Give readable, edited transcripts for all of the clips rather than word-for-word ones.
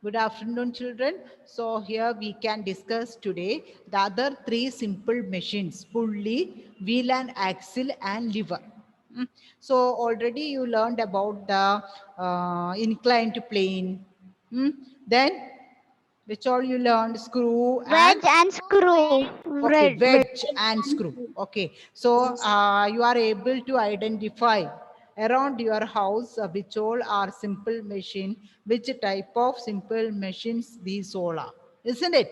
Good afternoon, children. So here we can discuss today the other three simple machines: pulley, wheel and axle, and lever. Mm. So already you learned about the inclined plane. Then which all you learned? Screw and Wedge and screw. okay, Wedge wedge and screw. Okay, so you are able to identify around your house which all are simple machine, which type of simple machines these all are, isn't it?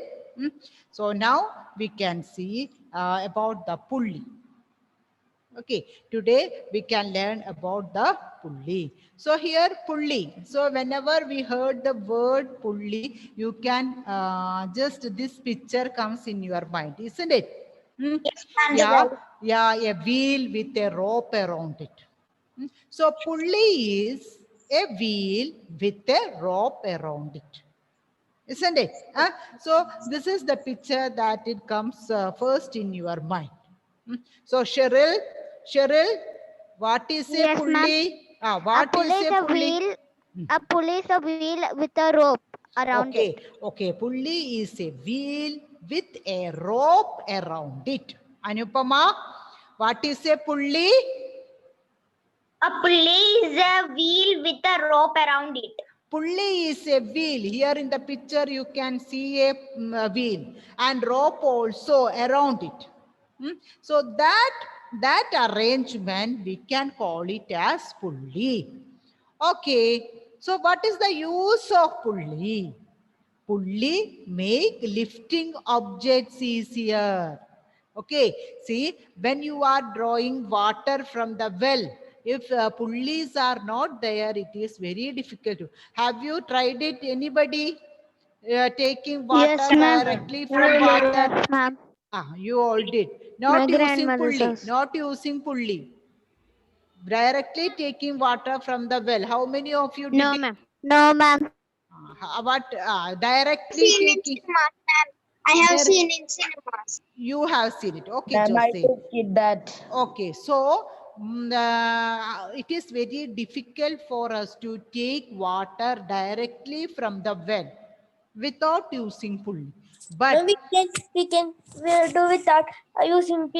So now we can see about the pulley. Okay, today we can learn about the pulley. So here pulley. So whenever we heard the word pulley, you can just this picture comes in your mind, isn't it? Hmm? Yes, ma'am. Yeah, yeah, a wheel with a rope around it. So pulley is a wheel with a rope around it, isn't it? So this is the picture that it comes first in your mind. So Cheryl, what is a Yes, ma'am. pulley? A What pulley is is a a pulley? wheel. A pulley is a wheel with a rope around it. Okay. Pulley is a wheel with a rope around it. Anupama, what is a pulley? A pulley is a wheel with a rope around it. Pulley is a wheel. Here in the picture, you can see a wheel and rope also around it. So that arrangement, we can call it as pulley. Okay. So what is the use of pulley? Pulley make lifting objects easier. Okay, see, when you are drawing water from the well, if pulleys are not there, it is very difficult. Have you tried it? Anybody taking Yes, water ma'am. directly from water? Yes, ma'am. You all did. My Not using grandmother's pulley, house. not using pulley. Directly taking water from the well. How many of you did No, it? ma'am. No, ma'am. But directly Seen in taking. cinemas, ma'am. I have There, seen in cinemas. you have seen it. Okay, Ma'am, I Jose. did that. Okay, so it is very difficult for us to take water directly from the well without using pulley. But No, we do without using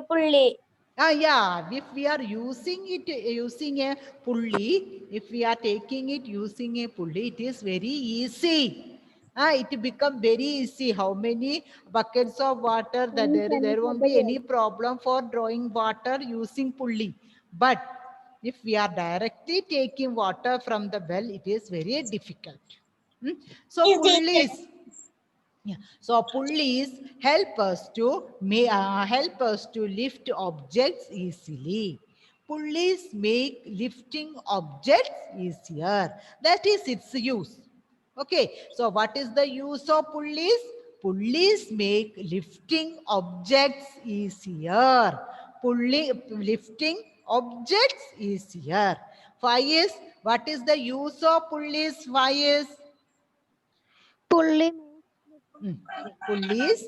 pulley. yeah, if we are using it using a pulley, if we are taking it using a pulley, it is very easy. It become very easy. How many buckets of water that there won't be any problem for drawing water using pulley. But if we are directly taking water from the well, it is very difficult. So Easy. pulleys. Yeah. So pulleys help us to lift objects easily. Pulleys make lifting objects easier. That is its use. Okay. So what is the use of pulleys? Pulleys make lifting objects easier. Lifting objects easier. Five is, what is the use of pulleys? Five is Pulley. pulleys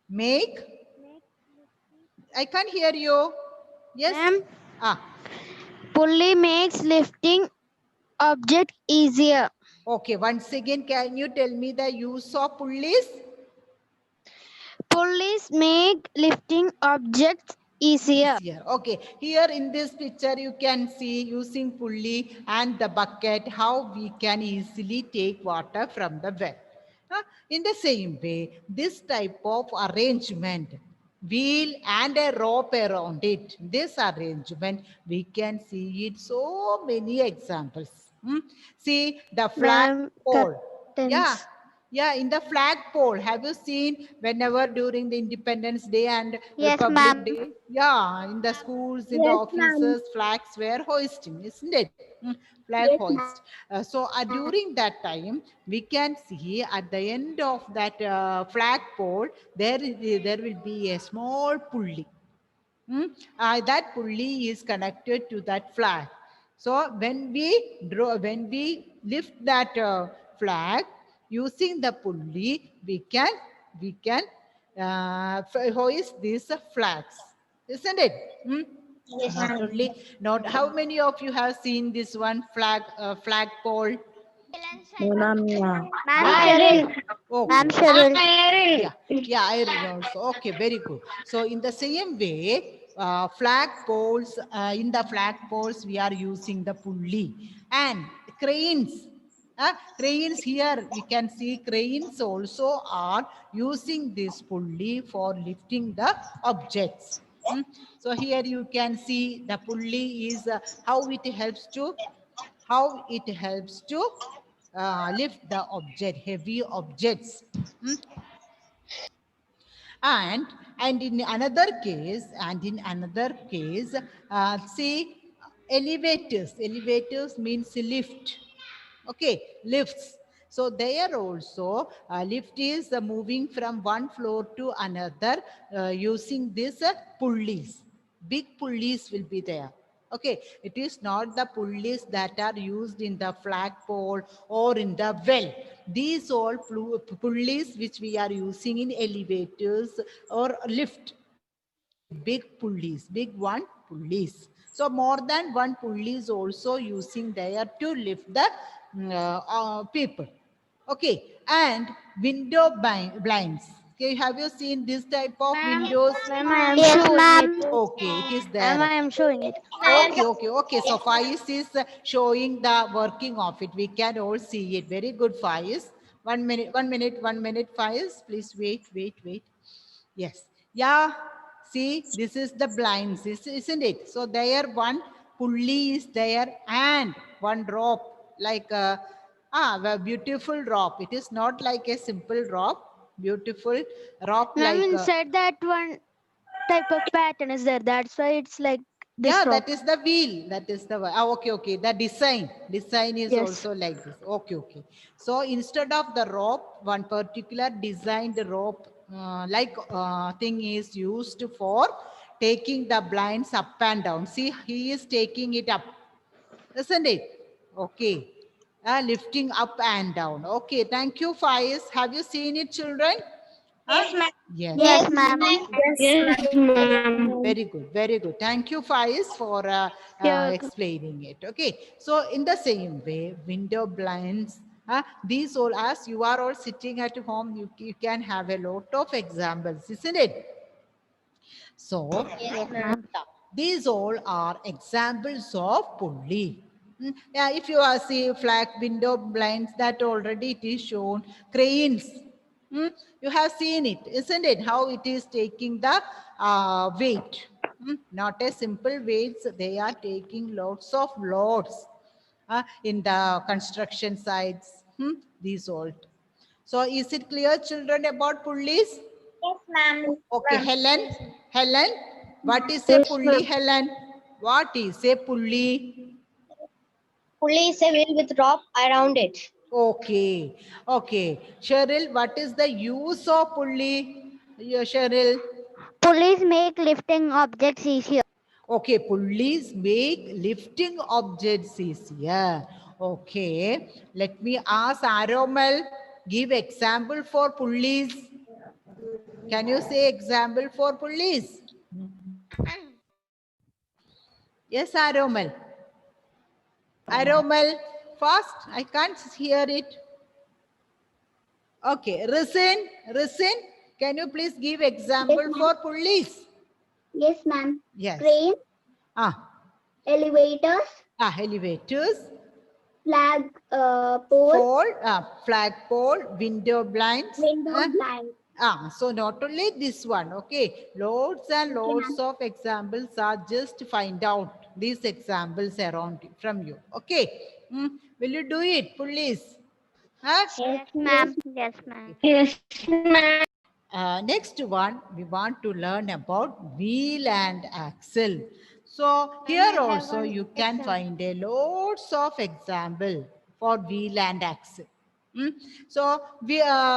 make, I can't hear you. Yes. Ma'am, Ah, pulley makes lifting object easier. okay. Once again, can you tell me the use of pulleys? Pulleys make lifting objects easier. Easier. Okay. Here in this picture, you can see using pulley and the bucket, how we can easily take water from the well. In the same way, this type of arrangement, wheel and a rope around it, this arrangement, we can see it so many examples. See the flag Ma'am, pole. Yeah, curtains. yeah, in the flagpole, have you seen whenever during the Independence Day and Yes, Republic ma'am. Day? Yeah, in the schools, in the Yes, ma'am. offices, flags were hoisting, isn't it? Flag Yes, hoist. ma'am. So during that time, we can see at the end of that flagpole, there will be a small pulley. That pulley is connected to that flag. So when we lift that flag using the pulley, we can hoist these flags, isn't it? Yes, Not ma'am. only not. How many of you have seen this one flag flagpole? Ma'am, Ma'am Okay. Cheryl. Yeah, iron also. Okay, very good. So in the same way, flag poles, in the flag poles, we are using the pulley and cranes. Cranes here, we can see cranes also are using this pulley for lifting the objects. Hmm. So here you can see the pulley is how it helps to lift the object, heavy objects. Hmm. and in another case, see, elevators means lift. Okay, lifts. So there also, lift is moving from one floor to another using these pulleys. Big pulleys will be there. Okay, it is not the pulleys that are used in the flagpole or in the well. These all pulleys which we are using in elevators or lift. Okay, big pulleys, big one pulleys. So more than one pulley is also using there to lift the people. Okay, and window blinds. Okay, have you seen this type of windows? Ma'am, I am Yes, showing ma'am. it. Okay, it is Ma'am, there. I am showing it. Okay. So Faiz is showing the working of it. We can all see it. Very good, Faiz. 1 minute, Faiz. Please wait. Yes. Yeah. See, this is the blinds, isn't it? So there one pulley is there and one rope, like a beautiful rope. It is not like a simple rope. Beautiful rope Ma'am, like inside that one type of pattern is there. That's why it's like yeah, this rope. that is the wheel. That is the okay. The design is Yes. also like this. Okay. So instead of the rope, one particular designed rope thing is used for taking the blinds up and down. See, he is taking it up, isn't it? Okay. Lifting up and down. Okay. Thank you, Faiz. Have you seen it, children? Huh? Yes. Yes, ma'am. Yes, ma'am. Very good. Thank you, Faiz, for You're welcome. explaining it. Okay, so in the same way, window blinds, these all, as you are all sitting at home, you can have a lot of examples, isn't it? So, Yes, yeah, ma'am. these all are examples of pulley. Yeah, if you are see flag window blinds, that already it is shown. Cranes, you have seen it, isn't it? How it is taking the weight. Not a simple weights, they are taking lots of loads in the construction sites. These all. So is it clear, children, about pulleys? Yes, ma'am. Okay, Helen, what is a Yes, pulley, ma'am. Helen? What is a pulley? Pulley is a wheel with rope around it. Okay. Cheryl, what is the use of pulley? Yeah, Cheryl. Pulleys make lifting objects easier. Okay, pulleys make lifting objects easier. Okay, let me ask Aromal, give example for pulleys. Can you say example for pulleys? Yes, Aromal. Aromal, fast. I can't hear it. Okay, Risin, can you please give example for pulleys? Yes, ma'am. Yes. Crane, Ah, elevators, elevators, flag pole, flagpole, window blinds. window blind. So not only this one, okay. Loads and loads of examples are just find out these examples around from you. Okay. Will you do it, please? Huh? Yes, ma'am. Yes, ma'am. Yes, ma'am. Next one, we want to learn about wheel and axle. So here also you can find a lots of example for wheel and axle. So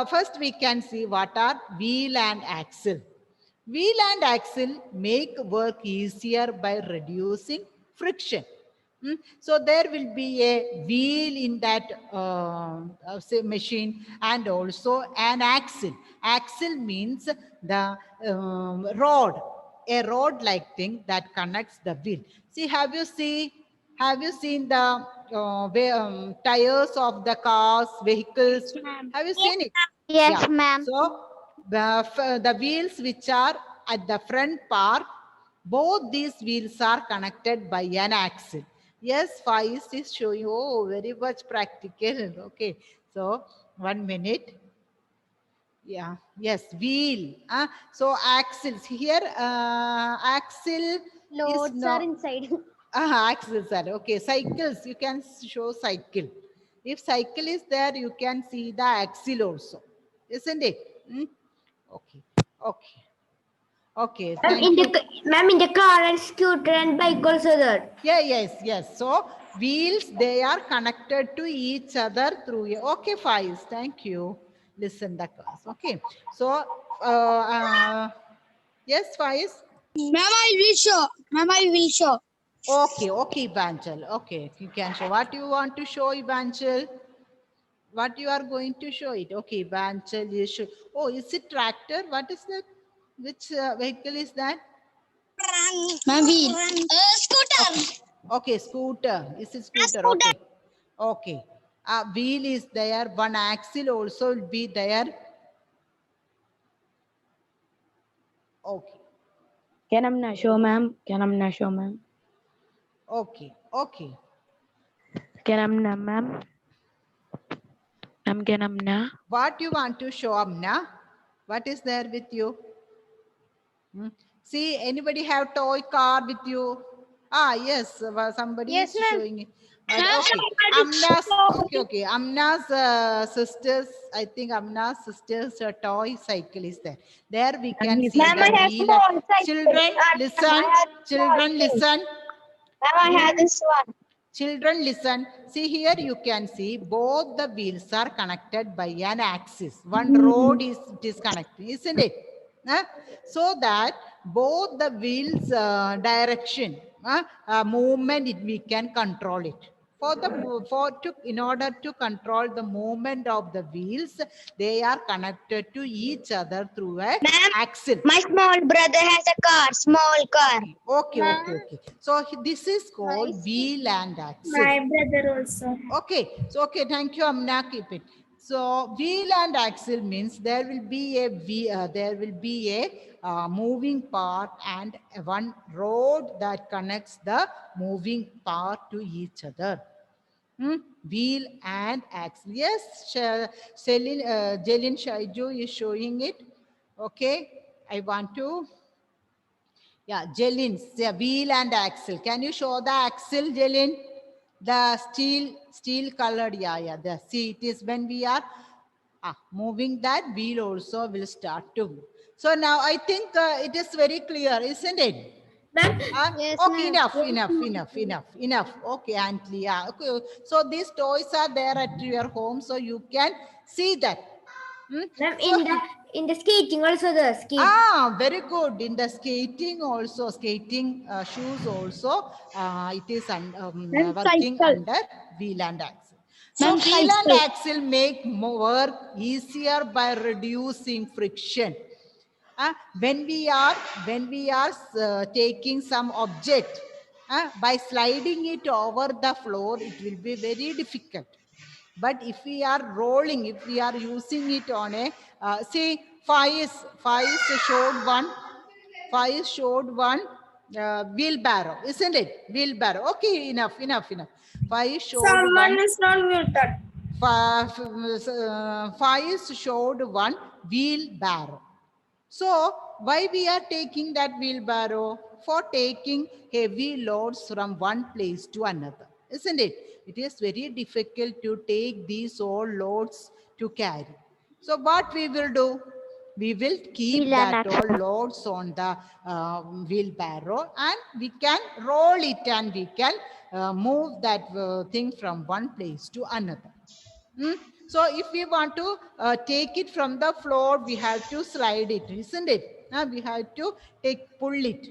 first we can see what are wheel and axle. Wheel and axle make work easier by reducing friction. So there will be a wheel in that say machine and also an axle. Axle means the rod, a rod like thing that connects the wheel. See, have you seen Have you seen the tires of the cars, vehicles? Have you seen it? Yes, Yeah. ma'am. So the wheels which are at the front part, both these wheels are connected by an axle. Yes, Faiz is showing. Oh, very much practical. Okay. So 1 minute. Yeah. Yes. Wheel. So axles here. Axle is Loads are no. inside. Axles are okay. Cycles. You can show cycle. If cycle is there, you can see the axle also, isn't it? Hmm? Okay. Okay. Okay. Thank you. Ma'am, in the car and scooter and bike also there. Yeah, yes, yes. So wheels, they are connected to each other through a, okay, Faiz, thank you. Listen the class. Okay. So yes, Faiz. Ma'am, I will show. Ma'am, I will show. Okay, okay, Evanchel. Okay, you can show. What you want to show, Evanchel? What you are going to show it? Okay, Evanchel, you should. Oh, is it tractor? What is that? Which vehicle is that? Ma'am, wheel. Scooter. Okay, scooter. Is it scooter? Scooter. Okay. Okay. Wheel is there. One axle also will be there. Okay. Can I not show, ma'am? Can I not show, ma'am? Okay. Okay. Can I not, ma'am? Ma'am, can I not? What you want to show, Amna? What is there with you? Hmm? See, anybody have toy car with you? Yes, somebody Yes, is ma'am. showing it. Okay, Amna's, okay. Amna's sisters, I think Amna's sisters' toy cycle is there. There we can see Ma'am, I the have wheel. small cycle. Children, listen. Children, listen. Ma'am, I have this one. Children, listen. See here, you can see both the wheels are connected by an axis. One road is disconnected, isn't it? So that both the wheels direction, movement, we can control it. In order to control the movement of the wheels, they are connected to each other through a axle. My small brother has a car, small car. Okay. So this is called wheel and axle. My brother also. Okay. So okay, thank you, Amna. Keep it. So wheel and axle means there will be a moving part and one road that connects the moving part to each other. Wheel and axle. Yes, Jelin Shaiju is showing it. Okay, I want to. Yeah, Jelin, the wheel and axle. Can you show the axle, Jelin? The steel colored, yeah. See, it is when we are moving that wheel also will start to move. So now I think it is very clear, isn't it? Yes, Okay, ma'am. enough. Okay, Auntie, yeah. Okay, so these toys are there at your home, so you can see that. Ma'am, So, in the skating also the skate. very good. In the skating also, skating shoes also, it is working under wheel and axle. So Ma'am, wheel and cycle. axle make work easier by reducing friction. When we are taking some object, by sliding it over the floor, it will be very difficult. But if we are rolling, if we are using it on a, see, Faiz showed one wheelbarrow, isn't it? Wheelbarrow. Okay, enough. Faiz showed one. Is not muted. Faiz showed one wheelbarrow. So why we are taking that wheelbarrow? For taking heavy loads from one place to another, isn't it? It is very difficult to take these all loads to carry. So what we will do? We will keep Wheel and that all axle. loads on the wheelbarrow and we can roll it and we can move that thing from one place to another. So if we want to take it from the floor, we have to slide it, isn't it? We have to pull it.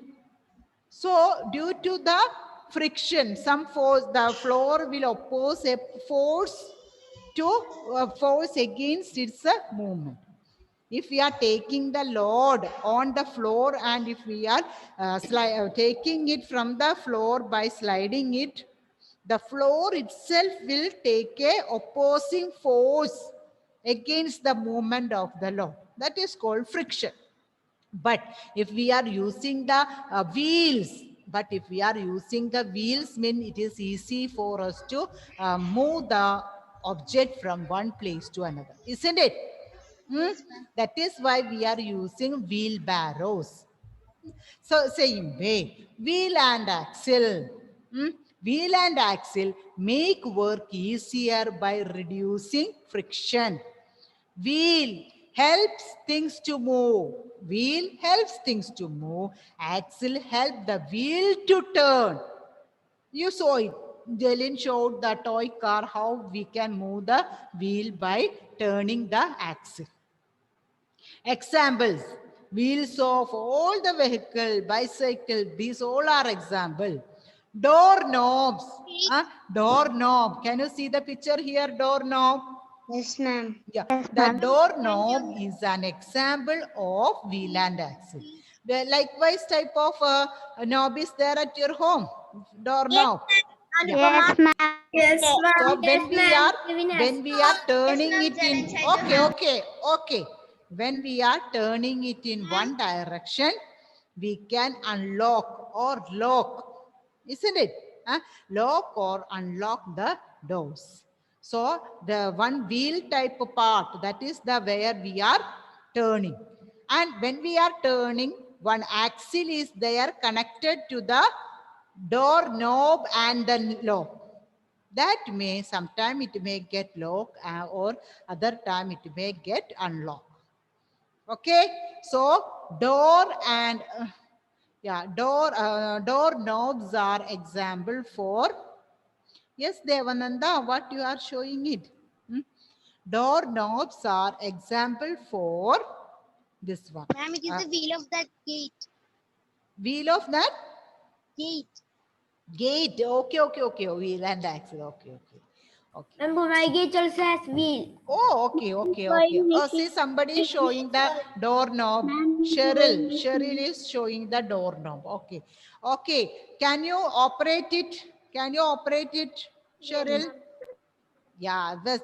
So due to the friction, some force, the floor will oppose a force to force against its movement. If we are taking the load on the floor and if we are taking it from the floor by sliding it, the floor itself will take a opposing force against the movement of the log. That is called friction. But if we are using the wheels, mean it is easy for us to move the object from one place to another, isn't it? That is why we are using wheelbarrows. So same way, wheel and axle. Wheel and axle make work easier by reducing friction. Wheel helps things to move. Wheel helps things to move. Axle help the wheel to turn. You saw it. Jelin showed the toy car how we can move the wheel by turning the axle. Examples. Wheels of all the vehicle, bicycle, these all are example. Door knobs. Door knob. Can you see the picture here? Door knob. Yes, ma'am. Yeah, the door knob is an example of wheel and axle. Likewise, type of knob is there at your home. Door knob. Yeah. Yes, ma'am. Yes, ma'am. So when we are turning it in, okay. When we are turning it in one direction, we can unlock or lock, isn't it? Lock or unlock the doors. So the one wheel type part, that is the where we are turning. And when we are turning, one axle is there connected to the door knob and the lock. That may sometime it may get locked or other time it may get unlocked. Okay, so door and door knobs are example for. Yes, Devananda, what you are showing it? Door knobs are example for this one. Ma'am, it is the wheel of that gate. Wheel of that? Gate. Gate. Okay. Wheel and axle. Okay. And my gate also has wheel. Oh, okay. Oh, see, somebody is showing the doorknob. Cheryl is showing the doorknob. Okay. Can you operate it? Cheryl? Yeah, the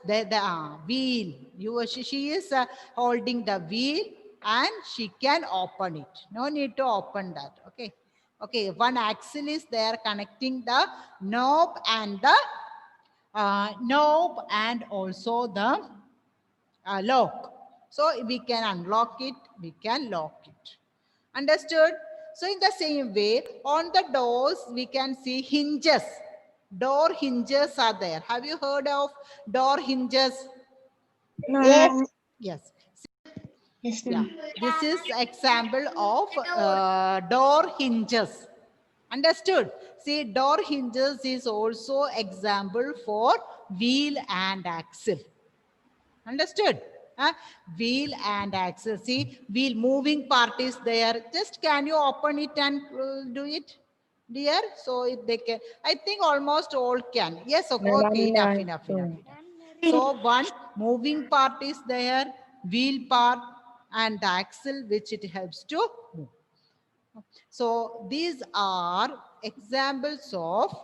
wheel. She is holding the wheel and she can open it. No need to open that. Okay. One axle is there connecting the knob and the knob and also the lock. So we can unlock it, we can lock it. Understood? So in the same way, on the doors, we can see hinges. Door hinges are there. Have you heard of door hinges? Yes. Yes. Yes, Yeah. ma'am. This is example of door hinges. Understood? See, door hinges is also example for wheel and axle. Understood? Wheel and axle. See, wheel moving part is there. Just can you open it and do it, dear? So if they can, I think almost all can. Yes, okay, enough. So one moving part is there, wheel part and the axle which it helps to move. So these are examples of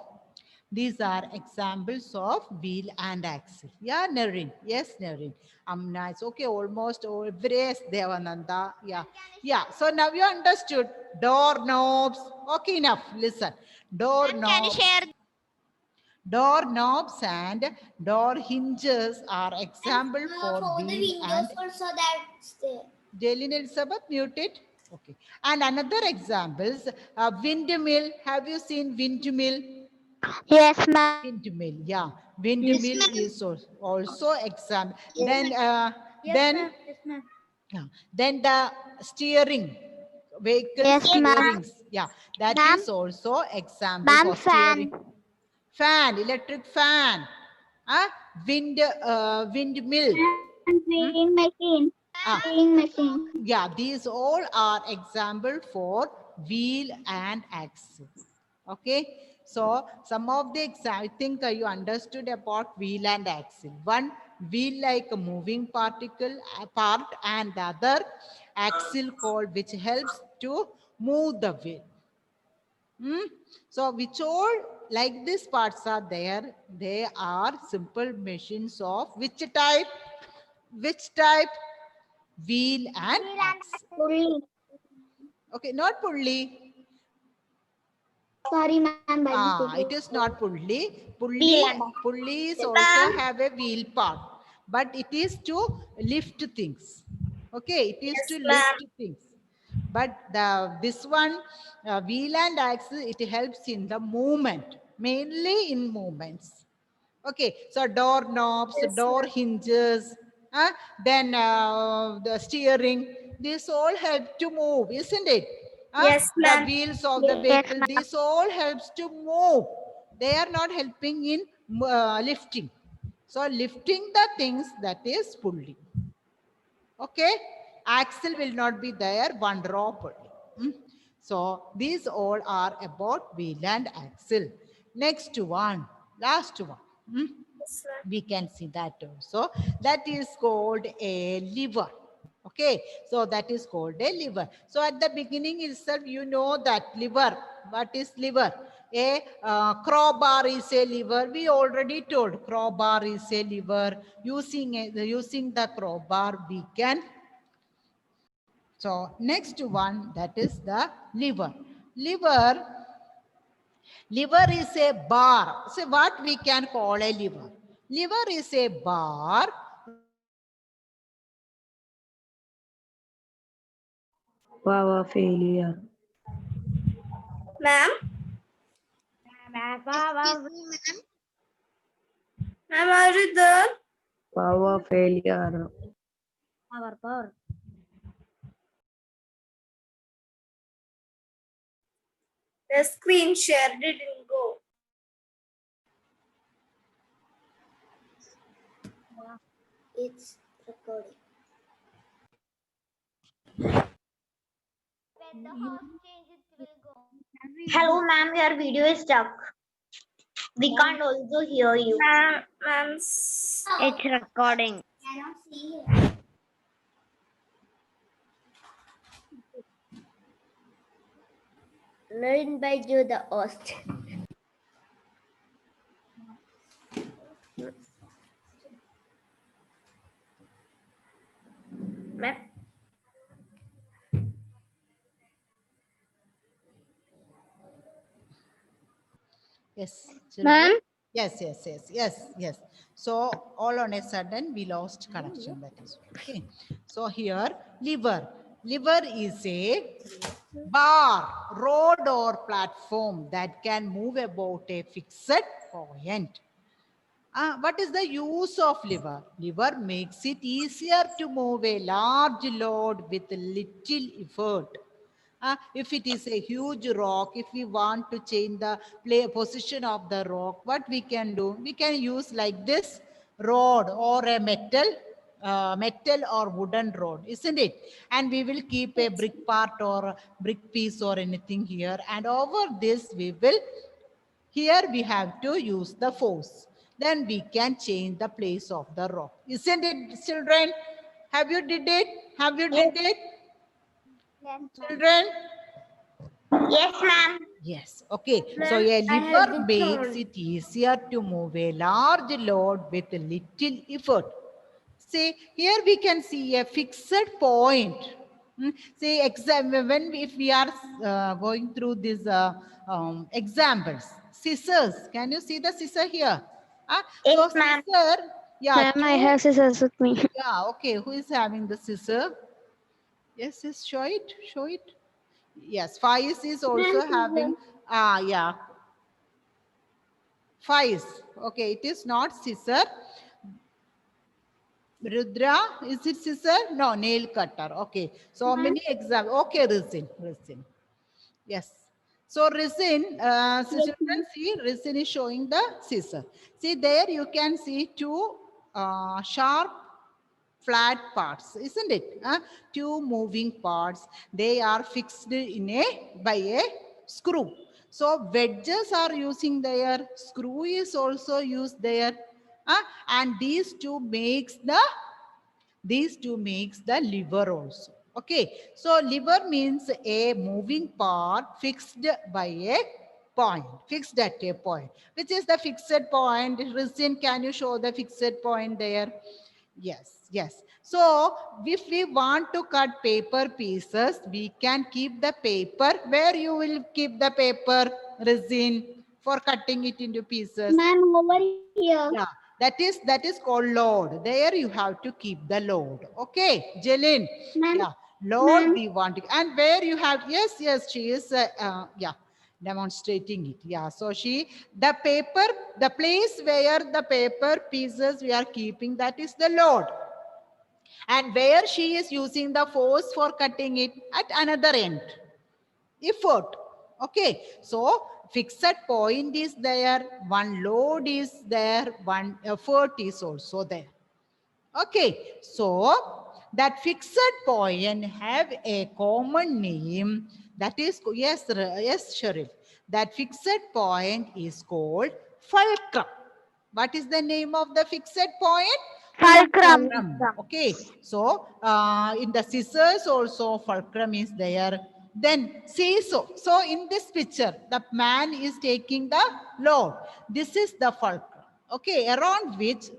wheel and axle. Yeah, Naren. Yes, Naren. Nice. Okay, almost every Devananda. Yeah. So now you understood door knobs. Okay, enough. Listen. Door knobs and door hinges are example for wheel and. Jelin Elizabeth, mute it. Okay. And another examples, windmill. Have you seen windmill? Yes, ma'am. Windmill, yeah. Windmill is also example. Then the steering, vehicle steerings. Yeah, that is also example for steering. Fan, electric fan. Windmill. Weighing machine. Yeah, these all are example for wheel and axle. Okay. So some of the I think you understood about wheel and axle. One wheel like a moving part and the other axle called which helps to move the wheel. So which all like these parts are there, they are simple machines of which type? Which type? Wheel and axle. Pulley. Okay, not pulley. Sorry, ma'am. It is not pulley. Wheel and axle. Pulleys also have a wheel part, but it is to lift things. Okay, it is to lift things. But this one, wheel and axle, it helps in the movement, mainly in movements. Okay, so door knobs, door hinges, then the steering, this all help to move, isn't it? Yes, The ma'am. wheels of the vehicle, this all helps to move. They are not helping in lifting. So lifting the things, that is pulley. Okay, axle will not be there, one rope only. So these all are about wheel and axle. Next one, last one. We can see that also. That is called a lever. Okay, so that is called a lever. So at the beginning itself, you know that lever. What is lever? A crowbar is a lever. We already told crowbar is a lever. Using the crowbar, we can. So next one, that is the lever. Lever is a bar. So what we can call a lever? Lever is a bar. Power failure. Ma'am. Excuse me, ma'am. Ma'am, are you there? Power failure. Power. The screen share didn't go. It's recording. Hello, ma'am. Your video is stuck. We can't also hear you. Ma'am, it's recording. Cannot see it. Learn by you the host. Ma'am. Yes. Ma'am? Yes. So all on a sudden we lost connection. That is okay. So here lever. Lever is a bar, road or platform that can move about a fixed point. What is the use of lever? Lever makes it easier to move a large load with little effort. If it is a huge rock, if we want to change the position of the rock, what we can do? We can use like this rod or a metal or wooden rod, isn't it? And we will keep a brick part or brick piece or anything here. And over this, here we have to use the force. Then we can change the place of the rock. Isn't it, children? Have you did it? Children? Yes, ma'am. Yes. Okay. So Ma'am, a I have lever been makes told. it easier to move a large load with little effort. See, here we can see a fixed point. See, if we are going through these examples, scissors. Can you see the scissor here? Yes, So ma'am. scissor, yeah. Ma'am, I have scissors with me. Yeah. Okay. Who is having the scissor? Yes. Show it. Yes. Faiz is also having. Yeah. Faiz. Okay. It is not scissor. Rudra, is it scissor? No, nail cutter. Okay. So many examples. Okay, resin. Yes. So resin, children see, resin is showing the scissor. See there you can see two sharp flat parts, isn't it? Two moving parts. They are fixed by a screw. So wedges are using there. Screw is also used there. And these two makes the lever also. Okay, so lever means a moving part fixed by a point, fixed at a point. Which is the fixed point? Rizin, can you show the fixed point there? Yes, yes. So if we want to cut paper pieces, we can keep the paper. Where you will keep the paper, Rizin, for cutting it into pieces? Ma'am, over here. Yeah, that is called load. There you have to keep the load. Okay, Jelin. Ma'am. Yeah, load Ma'am. we want to, and where you have, yes, yes, she is yeah, demonstrating it. Yeah, so the paper, the place where the paper pieces we are keeping, that is the load. And where she is using the force for cutting it at another end, effort. Okay, so fixed point is there, one load is there, one effort is also there. Okay, so that fixed point have a common name, that is, yes, yes, Cheryl, that fixed point is called fulcrum. What is the name of the fixed point? Fulcrum. Okay, so in the scissors also fulcrum is there. Then seesaw. So in this picture, the man is taking the load. This is the fulcrum. Okay, around which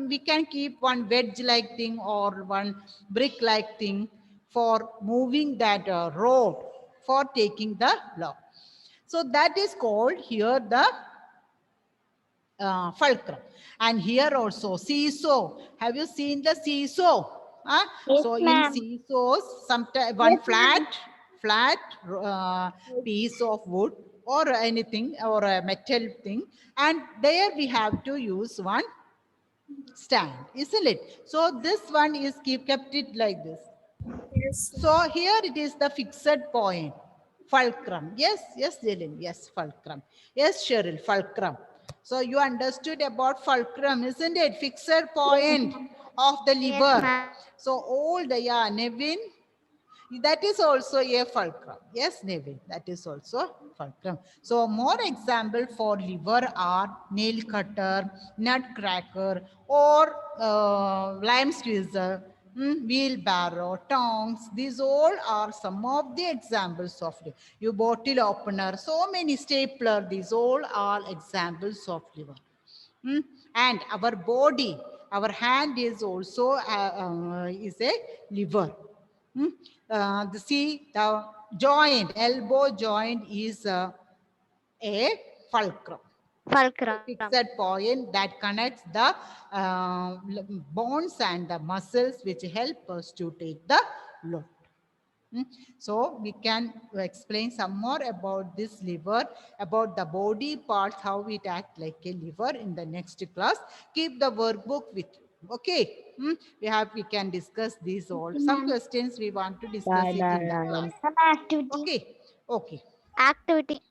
we can keep one wedge-like thing or one brick-like thing for moving that road for taking the load. So that is called here the fulcrum. And here also seesaw. Have you seen the seesaw? Huh? Yes, So in ma'am. seesaws, sometimes one Yes, ma'am. flat piece of wood or anything or a metal thing, and there we have to use one stand, isn't it? So this one is kept it like this. So here it is the fixed point, fulcrum. Yes, yes, Jilin. Yes, fulcrum. Yes, Cheryl, fulcrum. So you understood about fulcrum, isn't it? Fixed point of the liver. ma'am. So all the, yeah, Nevin, that is also a fulcrum. Yes, Nevin, that is also fulcrum. So more example for liver are nail cutter, nut cracker, or lime squeezer, wheelbarrow, tongs. These all are some of the examples of liver. Your bottle opener, so many stapler. These all are examples of liver. And our body, our hand is also is a liver. The joint, elbow joint is a fulcrum. Fulcrum. Fixed point that connects the bones and the muscles which help us to take the load. So we can explain some more about this liver, about the body parts, how it acts like a liver in the next class. Keep the workbook with you. Okay. We can discuss these all. Some questions we want to discuss it in the class. Some activity. Okay. Okay. Activity.